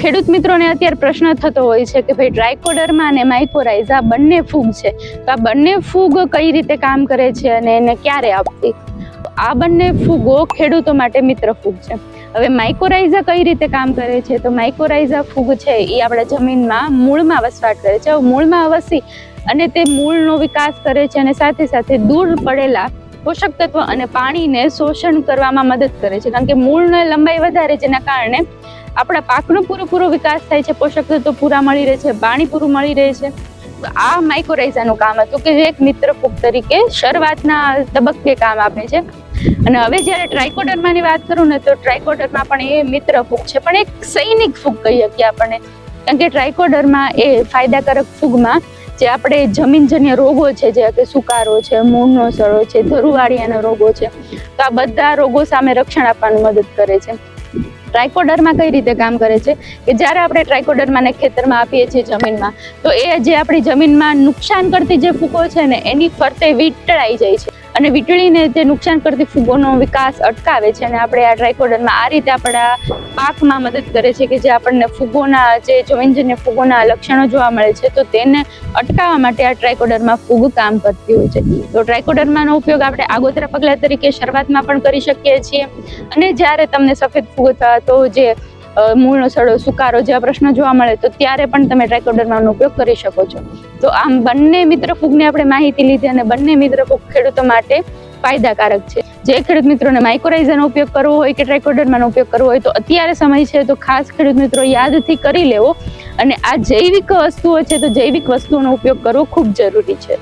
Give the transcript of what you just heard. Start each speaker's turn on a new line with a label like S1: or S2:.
S1: ખેડૂત મિત્રોને અત્યારે પ્રશ્ન થતો હોય છે કે ભાઈ ટ્રાયકોડર્મા અને માઇકોરાઇઝા બંને ફૂગ છે, તો આ બંને ફૂગ કઈ રીતે કામ કરે છે અને એને ક્યારે આપવી? આ બંને ફૂગો ખેડૂતો માટે મિત્ર ફૂગ છે. હવે માઇકોરાઇઝા કઈ રીતે કામ કરે છે? તો માઇકોરાઇઝા ફૂગ છે એ આપણા જમીનમાં મૂળમાં વસવાટ કરે છે. મૂળમાં વસી અને તે મૂળનો વિકાસ કરે છે અને સાથે સાથે દૂર પડેલા પોષક તત્વ અને પાણીને શોષણ કરવામાં મદદ કરે છે, કારણ કે મૂળની લંબાઈ વધારે જેના કારણે આપણા પાકનો પૂરો વિકાસ થાય છે, પોષક તત્વો પૂરા મળી રહે છે, પાણી પૂરું મળી રહે છે. તો આ માઇકોરાઇઝાનું કામ હતું કે જે એક મિત્ર ફૂગ તરીકે શરૂઆતના તબક્કે કામ આપે છે. અને હવે જ્યારે ટ્રાયકોડર્માની વાત કરું ને, તો ટ્રાયકોડર્મા પણ એ મિત્ર ફૂગ છે, પણ એક સૈનિક ફૂગ કહી શકીએ આપણને, કારણ કે ટ્રાયકોડર્મા એ ફાયદાકારક ફૂગમાં જે આપણે જમીનજન્ય રોગો છે, જે કે સુકારો છે, મૂળનો સડો છે, ધરુવાળિયાના રોગો છે, તો આ બધા રોગો સામે રક્ષણ આપવાનું મદદ કરે છે. ટ્રાયકોડર્મા કઈ રીતે કામ કરે છે કે જ્યારે આપણે ટ્રાયકોડર્માને ખેતરમાં આપીએ છીએ જમીનમાં, તો એ જે આપણી જમીનમાં નુકસાન કરતી જે ફૂગો છે ને એની ફરતે વીંટળાઈ જાય છે અને વીંટળીને તે નુકસાન કરતી ફૂગોનો વિકાસ અટકાવે છે. અને આપણે આ ટ્રાયકોડર્મા આ રીતે આપણા પાકમાં મદદ કરે છે કે જે આપણને ફૂગોના જે જમીનજન્ય ફૂગોના લક્ષણો જોવા મળે છે, તો તેને અટકાવવા માટે આ ટ્રાયકોડર્મા ફૂગ કામ કરતી હોય છે. તો ટ્રાયકોડર્માનો ઉપયોગ આપણે આગોતરા પગલા તરીકે શરૂઆતમાં પણ કરી શકીએ છીએ. અને જ્યારે તમને સફેદ ફૂગ અથવા તો જે મૂળનો સડો, સુકારો જેવા પ્રશ્નો જોવા મળે, તો ત્યારે પણ તમે ટ્રાયકોડર્માનો ઉપયોગ કરી શકો છો. તો આમ બંને મિત્ર ફૂગની આપણે માહિતી લીધી અને બંને મિત્ર ફૂગ ખેડૂતો માટે ફાયદાકારક છે. જે ખેડૂત મિત્રોને માઇકોરાઇઝાનો ઉપયોગ કરવો હોય કે ટ્રાયકોડર્માનો ઉપયોગ કરવો હોય, તો અત્યારે સમય છે, તો ખાસ ખેડૂત મિત્રો યાદથી કરી લેવો. અને આ જૈવિક વસ્તુઓ છે, તો જૈવિક વસ્તુઓનો ઉપયોગ કરવો ખૂબ જરૂરી છે.